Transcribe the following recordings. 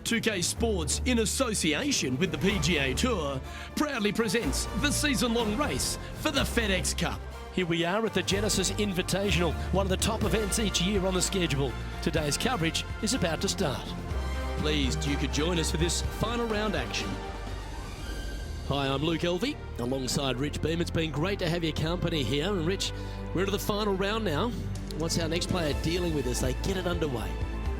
2K Sports, in association with the PGA Tour, proudly presents the season-long race for the FedEx Cup. Here we are at the Genesis Invitational, one of the top events each year on the schedule. Today's coverage is about to start. Pleased you could join us for this final round action. Hi, I'm Luke Elvey, alongside Rich Beam. It's been great to have your company here. And Rich, we're into the final round now. What's our next player dealing with as they get it underway?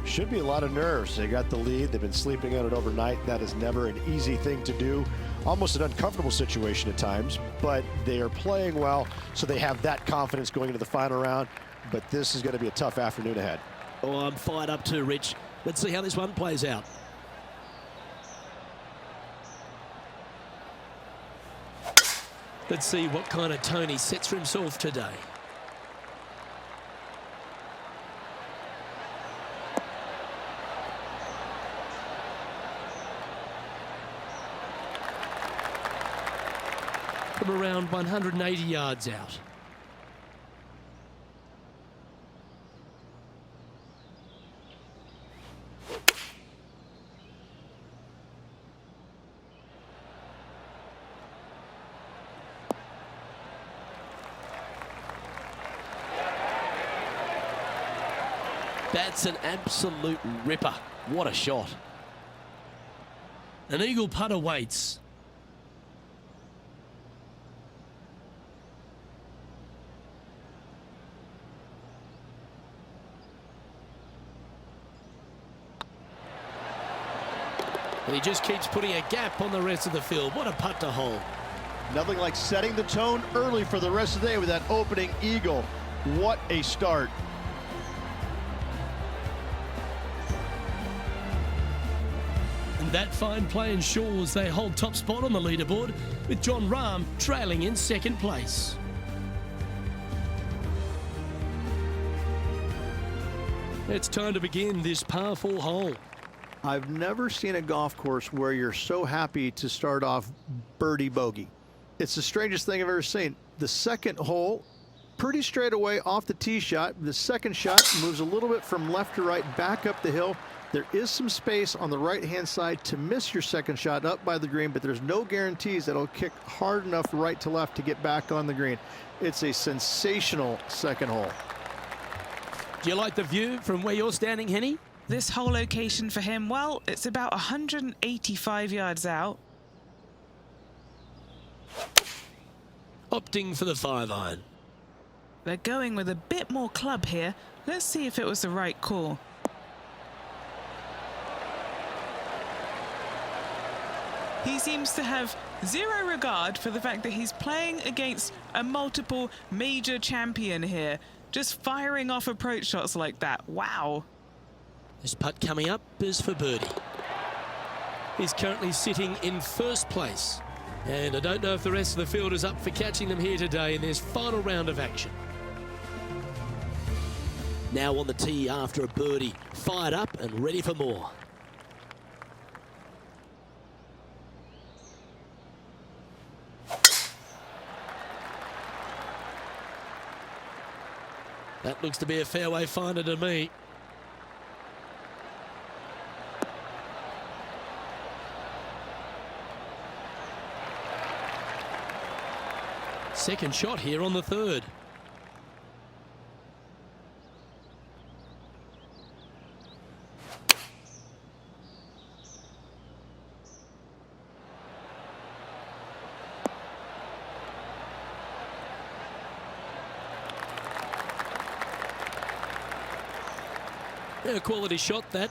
Should be a lot of nerves. They got the lead. They've been sleeping on it overnight. That is never an easy thing to do. Almost an uncomfortable situation at times, but they are playing well, so they have that confidence going into the final round. But this is going to be a tough afternoon ahead. Oh, I'm fired up too, Rich. Let's see how this one plays out. Let's see what kind of tone he sets for himself today. From around 180 yards out. That's an absolute ripper. What a shot. An eagle putt awaits. And he just keeps putting a gap on the rest of the field. What a putt to hole. Nothing like setting the tone early for the rest of the day with that opening eagle. What a start. And that fine play ensures they hold top spot on the leaderboard, with Jon Rahm trailing in second place. It's time to begin this par 4 hole. I've never seen a golf course where you're so happy to start off birdie bogey. It's the strangest thing I've ever seen. The second hole, pretty straight away off the tee shot. The second shot moves a little bit from left to right, back up the hill. There is some space on the right-hand side to miss your second shot up by the green, but there's no guarantees that it'll kick hard enough right to left to get back on the green. It's a sensational second hole. Do you like the view from where you're standing, Henny? This whole location for him, well, it's about 185 yards out. Opting for the 5-iron. They're going with a bit more club here. Let's see if it was the right call. He seems to have zero regard for the fact that he's playing against a multiple major champion here. Just firing off approach shots like that. Wow. This putt coming up is for birdie. He's currently sitting in first place. And I don't know if the rest of the field is up for catching them here today in this final round of action. Now on the tee after a birdie, fired up and ready for more. That looks to be a fairway finder to me. Second shot here on the third. Yeah, a quality shot that.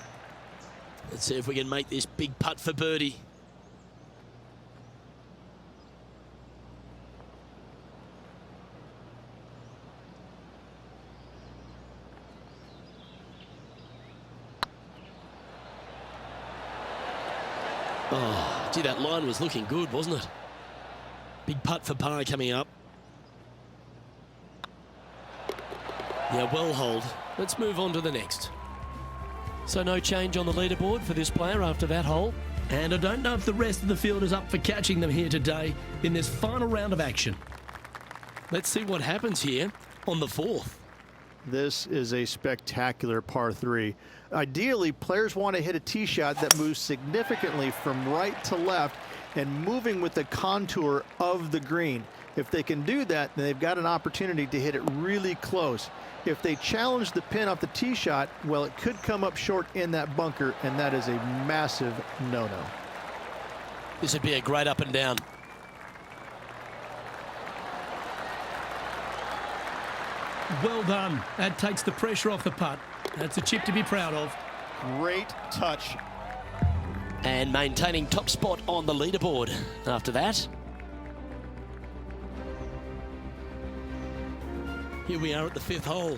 Let's see if we can make this big putt for birdie. Oh, gee, that line was looking good, wasn't it? Big putt for par coming up. Yeah, well holed. Let's move on to the next. So no change on the leaderboard for this player after that hole. And I don't know if the rest of the field is up for catching them here today in this final round of action. Let's see what happens here on the 4th. This is a spectacular par 3. Ideally, players want to hit a tee shot that moves significantly from right to left and moving with the contour of the green. If they can do that, then they've got an opportunity to hit it really close. If they challenge the pin off the tee shot, well, it could come up short in that bunker, and that is a massive no-no. This would be a great up and down. Well done. That takes the pressure off the putt. That's a chip to be proud of. Great touch. And maintaining top spot on the leaderboard after that. Here we are at the 5th hole.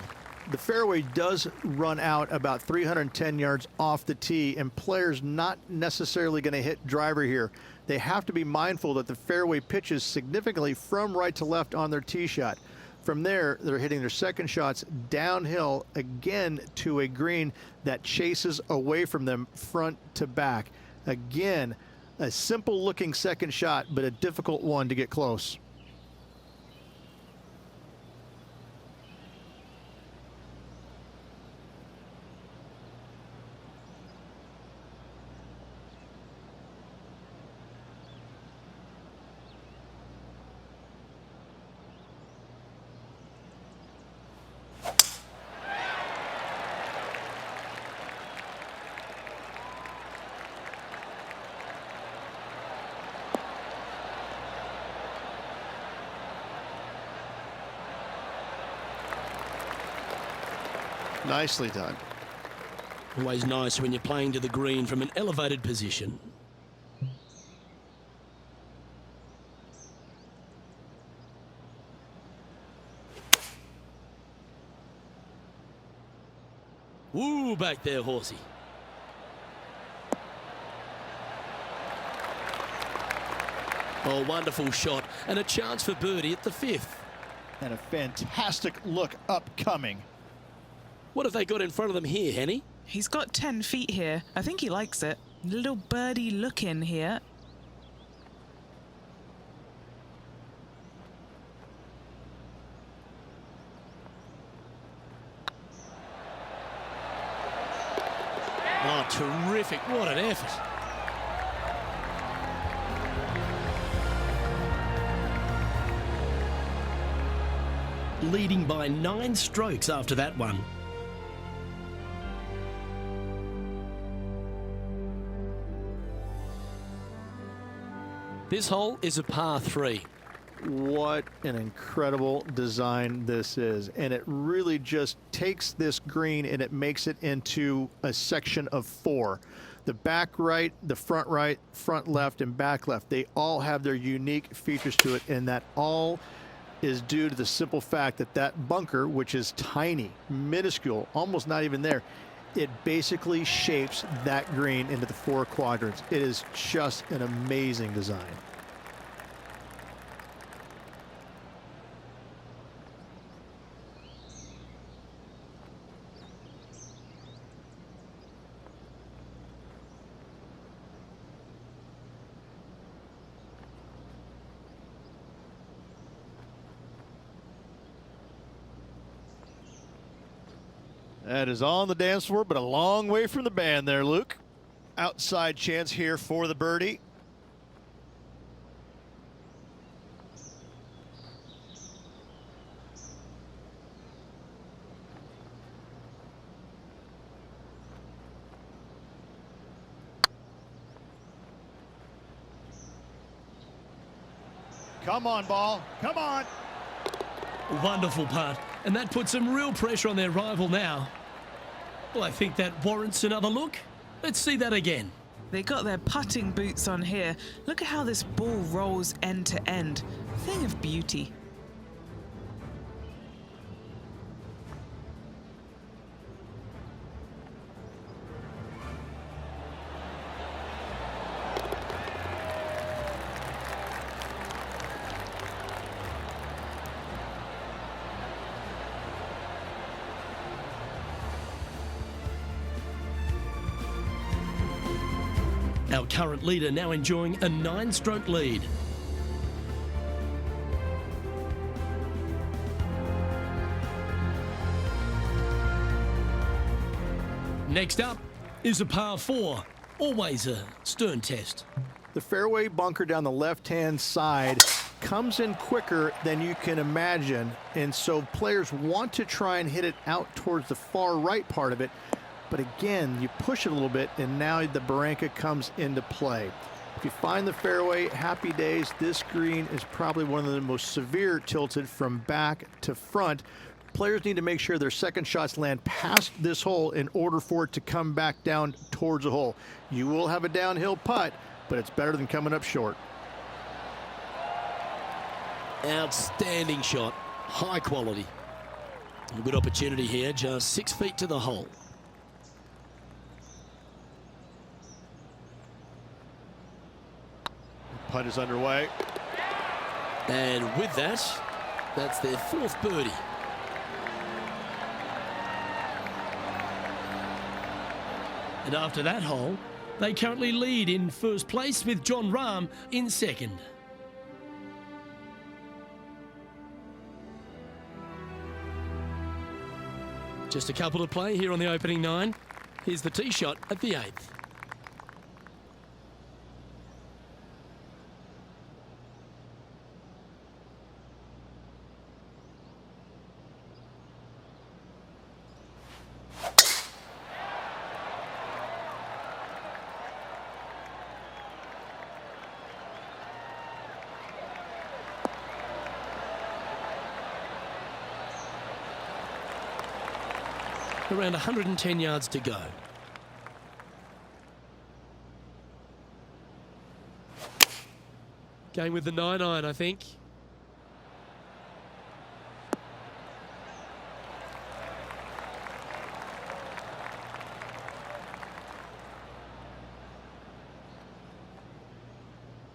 The fairway does run out about 310 yards off the tee, and players not necessarily going to hit driver here. They have to be mindful that the fairway pitches significantly from right to left on their tee shot. From there, they're hitting their second shots downhill again to a green that chases away from them front to back. Again, a simple looking second shot, but a difficult one to get close. Nicely done. Always nice when you're playing to the green from an elevated position. Woo, back there, horsey. Oh, wonderful shot and a chance for birdie at the 5th. And a fantastic look upcoming. What have they got in front of them here, Henny? He's got 10 feet here. I think he likes it. Little birdie look in here. Oh, terrific. What an effort. Leading by 9 strokes after that one. This hole is a par 3. What an incredible design this is. And it really just takes this green and it makes it into a section of 4. The back right, the front right, front left, and back left, they all have their unique features to it, and that all is due to the simple fact that that bunker, which is tiny, minuscule, almost not even there, it basically shapes that green into the 4 quadrants. It is just an amazing design. That is on the dance floor, but a long way from the band there, Luke. Outside chance here for the birdie. Come on, ball. Come on. Wonderful putt. And that puts some real pressure on their rival now. Well, I think that warrants another look. Let's see that again. They got their putting boots on here. Look at how this ball rolls end to end. Thing of beauty. Our current leader now enjoying a 9-stroke lead. Next up is a par 4, always a stern test. The fairway bunker down the left-hand side comes in quicker than you can imagine, and so players want to try and hit it out towards the far right part of it. But again, you push it a little bit, and now the barranca comes into play. If you find the fairway, happy days. This green is probably one of the most severe tilted from back to front. Players need to make sure their second shots land past this hole in order for it to come back down towards the hole. You will have a downhill putt, but it's better than coming up short. Outstanding shot, high quality. A good opportunity here, just 6 feet to the hole. Putt is underway. And with that, that's their 4th birdie. And after that hole, they currently lead in first place with John Rahm in second. Just a couple to play here on the opening 9. Here's the tee shot at the 8th. Around 110 yards to go. Going with the 9-iron, I think.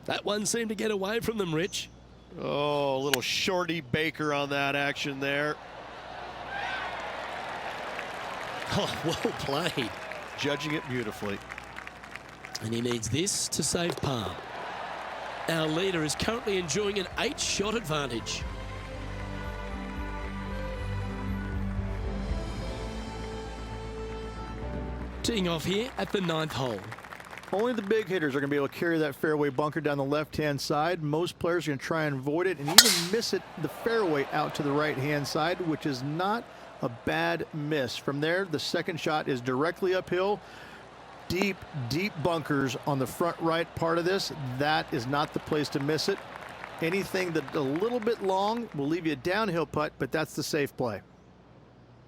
That one seemed to get away from them, Rich. Oh, a little shorty Baker on that action there. Oh, well played. Judging it beautifully. And he needs this to save par. Our leader is currently enjoying an 8-shot advantage. Teeing off here at the 9th hole. Only the big hitters are going to be able to carry that fairway bunker down the left-hand side. Most players are going to try and avoid it and even miss it the fairway out to the right-hand side, which is not a bad miss. From there, the second shot is directly uphill. Deep, deep bunkers on the front right part of this. That is not the place to miss it. Anything that's a little bit long will leave you a downhill putt, but that's the safe play.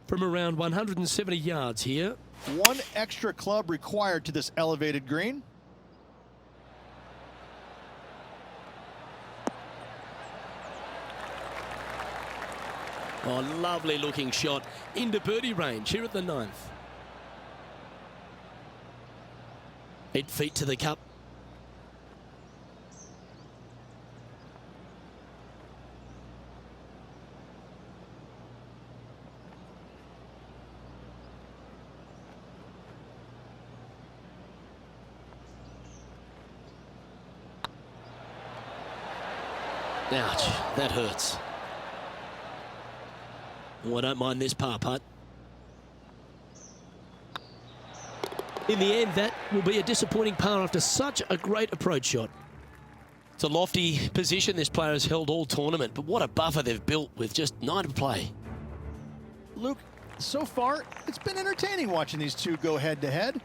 From around 170 yards here. One extra club required to this elevated green. Oh, lovely looking shot into birdie range here at the 9th. 8 feet to the cup. Ouch, that hurts. Oh, I don't mind this par putt. In the end, that will be a disappointing par after such a great approach shot. It's a lofty position this player has held all tournament, but what a buffer they've built with just 9 to play. Luke, so far, it's been entertaining watching these two go head-to-head.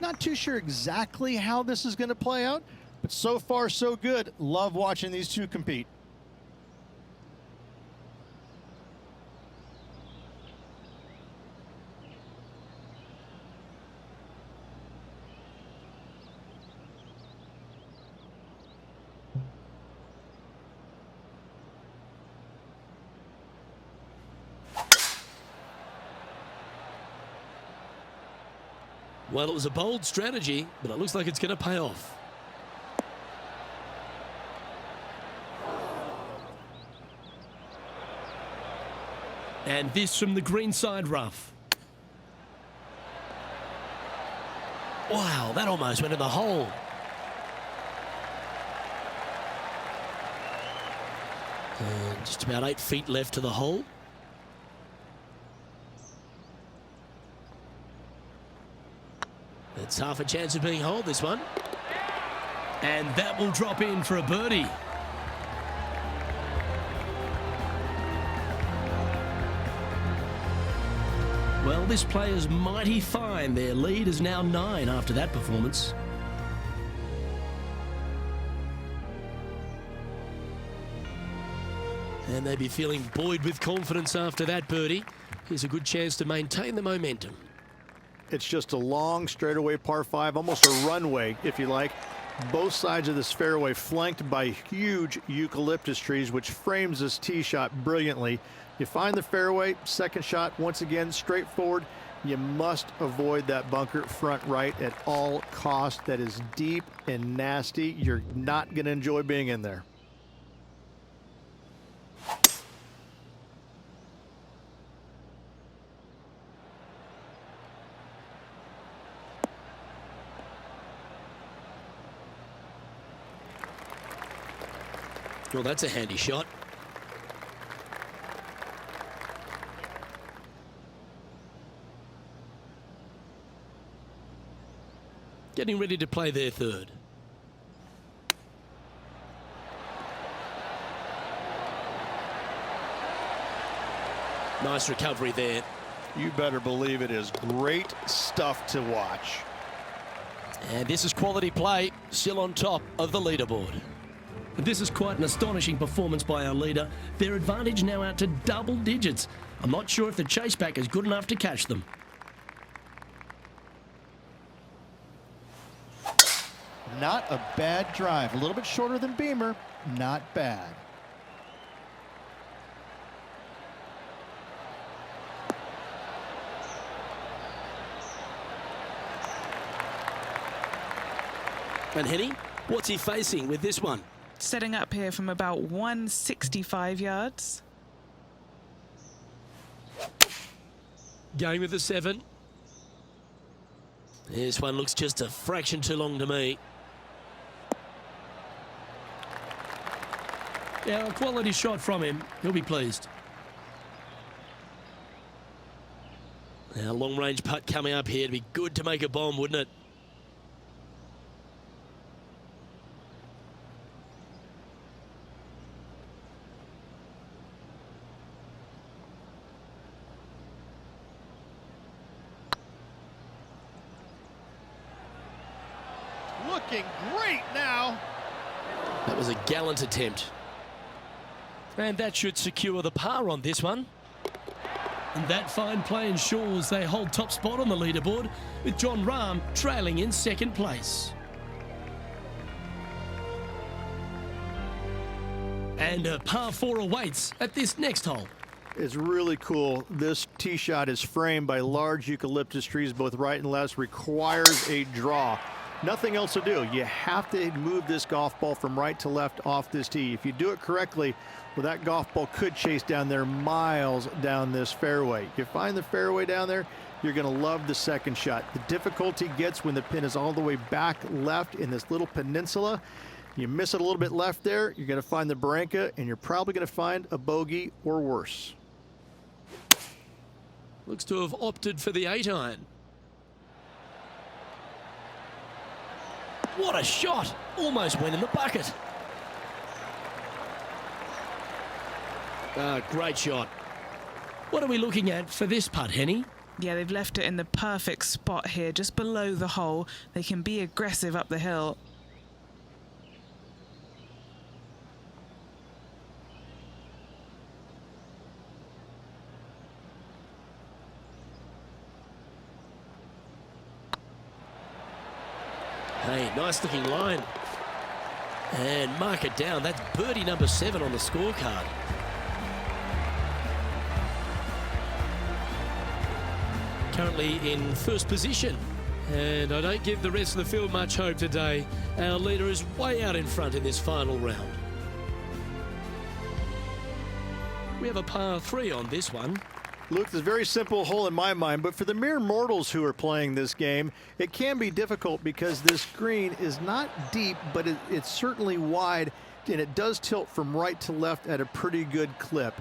Not too sure exactly how this is going to play out, but so far, so good. Love watching these two compete. Well, it was a bold strategy, but it looks like it's going to pay off. And this from the greenside rough. Wow, that almost went in the hole. And just about 8 feet left to the hole. It's half a chance of being holed, this one. And that will drop in for a birdie. Well, this player's mighty fine. Their lead is now 9 after that performance. And they'd be feeling buoyed with confidence after that birdie. Here's a good chance to maintain the momentum. It's just a long straightaway par 5, almost a runway, if you like. Both sides of this fairway flanked by huge eucalyptus trees, which frames this tee shot brilliantly. You find the fairway, second shot, once again, straightforward. You must avoid that bunker front right at all costs. That is deep and nasty. You're not going to enjoy being in there. Well, that's a handy shot. Getting ready to play their third. Nice recovery there. You better believe it is great stuff to watch. And this is quality play, still on top of the leaderboard. This is quite an astonishing performance by our leader. Their advantage now out to double digits. I'm not sure if the chase back is good enough to catch them. Not a bad drive. A little bit shorter than Beamer. Not bad. And Henny, what's he facing with this one? Setting up here from about 165 yards. Going with the 7. This one looks just a fraction too long to me. Yeah, a quality shot from him. He'll be pleased. Now, long-range putt coming up here. It'd be good to make a bomb, wouldn't it? Looking great now. That was a gallant attempt. And that should secure the par on this one. And that fine play ensures they hold top spot on the leaderboard, with John Rahm trailing in second place. And a par 4 awaits at this next hole. It's really cool. This tee shot is framed by large eucalyptus trees, both right and left, requires a draw. Nothing else to do. You have to move this golf ball from right to left off this tee. If you do it correctly, well, that golf ball could chase down there miles down this fairway. You find the fairway down there, you're going to love the second shot. The difficulty gets when the pin is all the way back left in this little peninsula. You miss it a little bit left there, you're going to find the barranca, and you're probably going to find a bogey or worse. Looks to have opted for the 8-iron. What a shot! Almost went in the bucket. Great shot. What are we looking at for this putt, Henny? Yeah, they've left it in the perfect spot here, just below the hole. They can be aggressive up the hill. Hey, nice looking line. And mark it down. That's birdie number 7 on the scorecard. Currently in first position. And I don't give the rest of the field much hope today. Our leader is way out in front in this final round. We have a par 3 on this one. Luke, this is a very simple hole in my mind, but for the mere mortals who are playing this game, it can be difficult because this green is not deep, but it's certainly wide and it does tilt from right to left at a pretty good clip.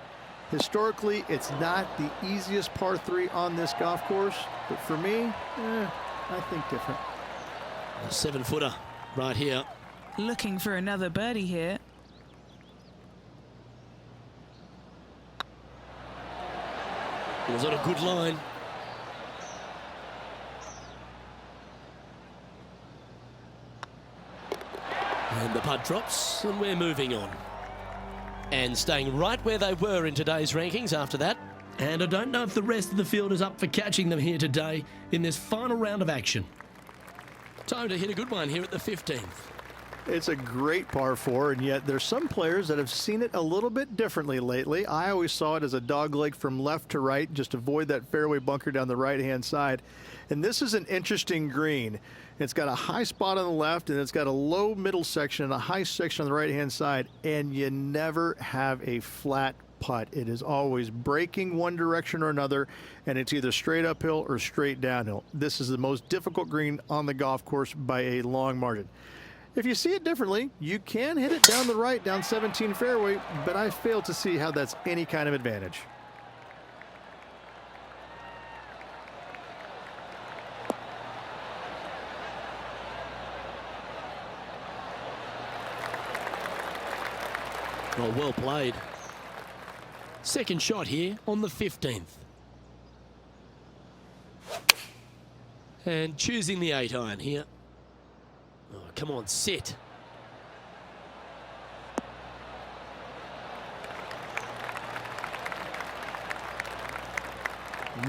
Historically, it's not the easiest par 3 on this golf course, but for me, I think different. A 7-footer right here. Looking for another birdie here. Was on a good line. And the putt drops, and we're moving on. And staying right where they were in today's rankings after that. And I don't know if the rest of the field is up for catching them here today in this final round of action. Time to hit a good one here at the 15th. It's a great par 4, and yet there's some players that have seen it a little bit differently lately. I always saw it as a dogleg from left to right, just avoid that fairway bunker down the right-hand side. And this is an interesting green. It's got a high spot on the left, and it's got a low middle section and a high section on the right-hand side, and you never have a flat putt. It is always breaking one direction or another, and it's either straight uphill or straight downhill. This is the most difficult green on the golf course by a long margin. If you see it differently, you can hit it down the right, down 17 fairway, but I fail to see how that's any kind of advantage. Oh, well played. Second shot here on the 15th. And choosing the 8-iron here. Oh, come on, sit.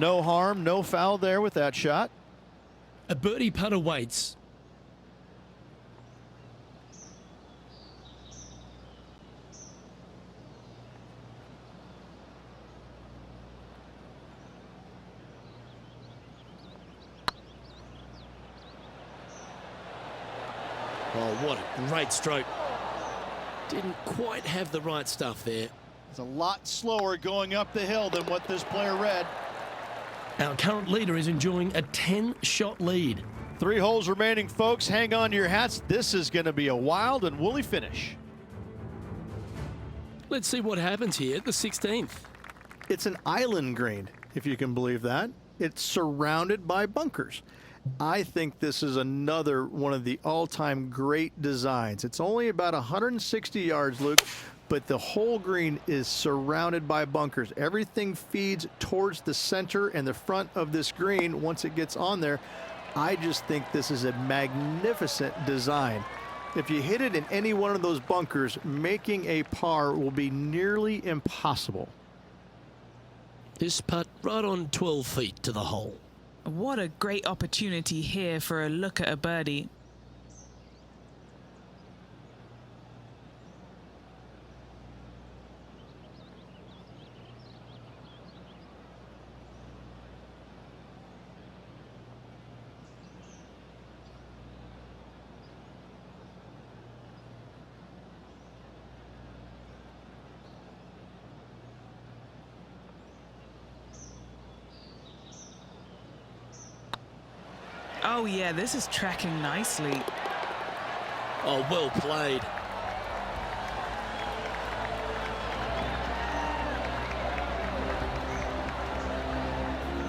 No harm, no foul there with that shot. A birdie putt awaits. Oh, what a great stroke. Didn't quite have the right stuff there. It's a lot slower going up the hill than what this player read. Our current leader is enjoying a 10-shot lead. 3 holes remaining, folks. Hang on to your hats. This is going to be a wild and woolly finish. Let's see what happens here at the 16th. It's an island green, if you can believe that. It's surrounded by bunkers. I think this is another one of the all-time great designs. It's only about 160 yards, Luke, but the whole green is surrounded by bunkers. Everything feeds towards the center and the front of this green once it gets on there. I just think this is a magnificent design. If you hit it in any one of those bunkers, making a par will be nearly impossible. This putt right on 12 feet to the hole. What a great opportunity here for a look at a birdie. Oh yeah, this is tracking nicely. Oh, well played.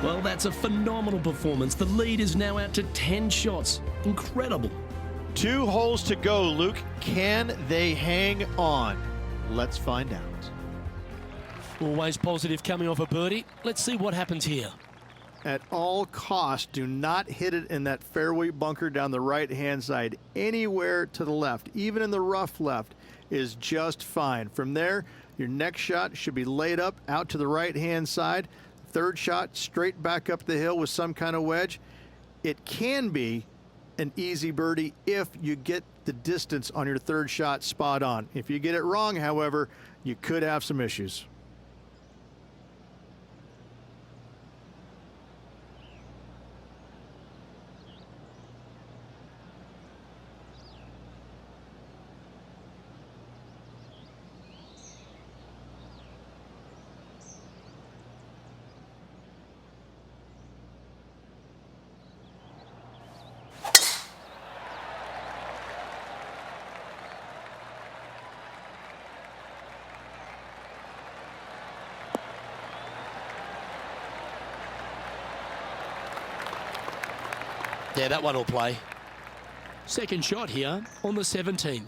Well, that's a phenomenal performance. The lead is now out to 10 shots. Incredible. 2 holes to go, Luke. Can they hang on? Let's find out. Always positive coming off a birdie. Let's see what happens here. At all costs, do not hit it in that fairway bunker down the right-hand side. Anywhere to the left, even in the rough left, is just fine. From there, your next shot should be laid up out to the right-hand side. Third shot, straight back up the hill with some kind of wedge. It can be an easy birdie if you get the distance on your third shot spot on. If you get it wrong, however, you could have some issues. Yeah, that one will play. Second shot here on the 17th.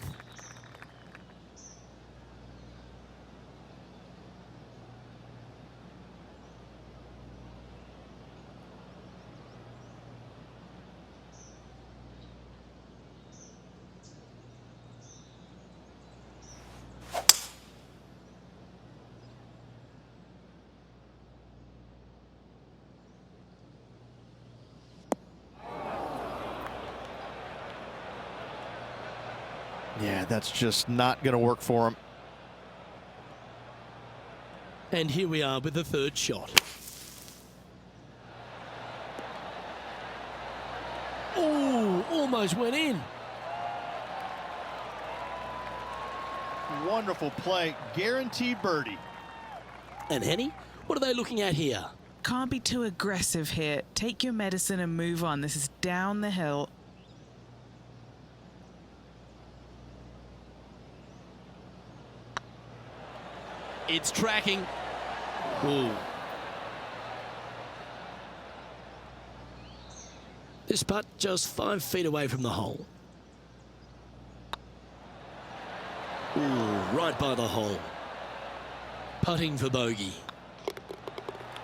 Yeah, that's just not going to work for him. And here we are with the third shot. Oh, almost went in. Wonderful play. Guaranteed birdie. And Henny, what are they looking at here? Can't be too aggressive here. Take your medicine and move on. This is down the hill. It's tracking. Ooh. This putt just 5 feet away from the hole. Ooh, right by the hole. Putting for bogey.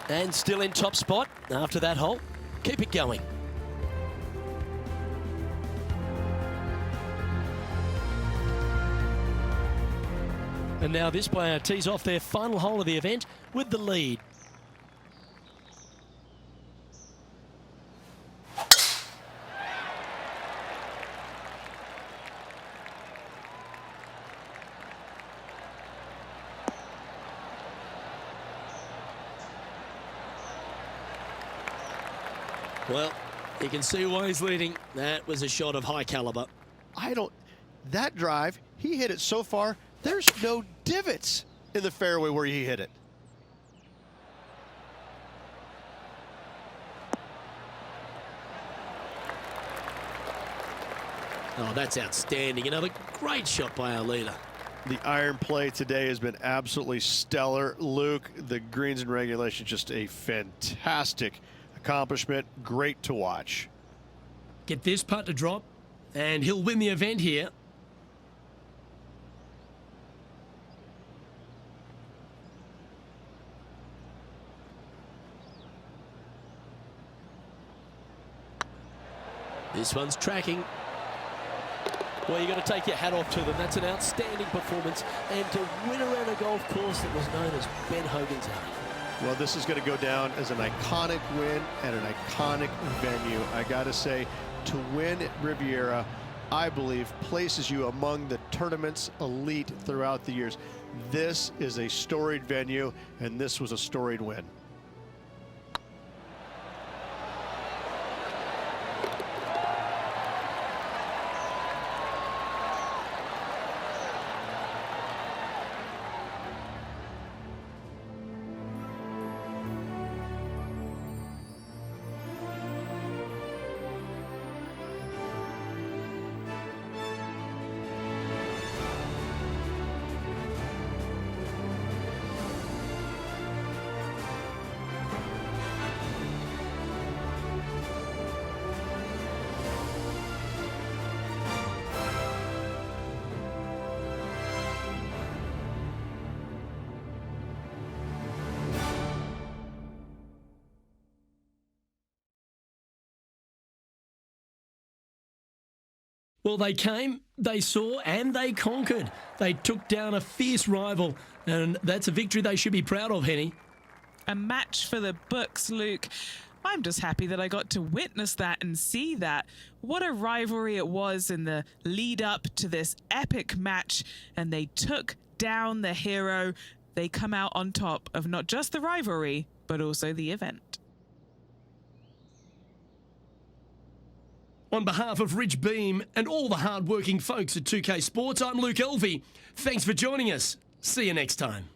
And still in top spot after that hole. Keep it going. And now this player tees off their final hole of the event with the lead. Well, you can see why he's leading. That was a shot of high caliber. That drive, he hit it so far, there's no divots in the fairway where he hit it. Oh, that's outstanding. Another great shot by our leader. The iron play today has been absolutely stellar. Luke, the greens and regulation, just a fantastic accomplishment. Great to watch. Get this putt to drop, and he'll win the event here. This one's tracking. Well, you got to take your hat off to them. That's an outstanding performance. And to win around a golf course that was known as Ben Hogan's Alley. Well, this is going to go down as an iconic win at an iconic venue. I got to say, to win at Riviera, I believe, places you among the tournament's elite throughout the years. This is a storied venue, and this was a storied win. Well, they came, they saw, and they conquered. They took down a fierce rival, and that's a victory they should be proud of, Henny. A match for the books, Luke. I'm just happy that I got to witness that and see that. What a rivalry it was in the lead up to this epic match, and they took down the hero. They come out on top of not just the rivalry, but also the event. On behalf of Rich Beam and all the hard-working folks at 2K Sports, I'm Luke Elvey. Thanks for joining us. See you next time.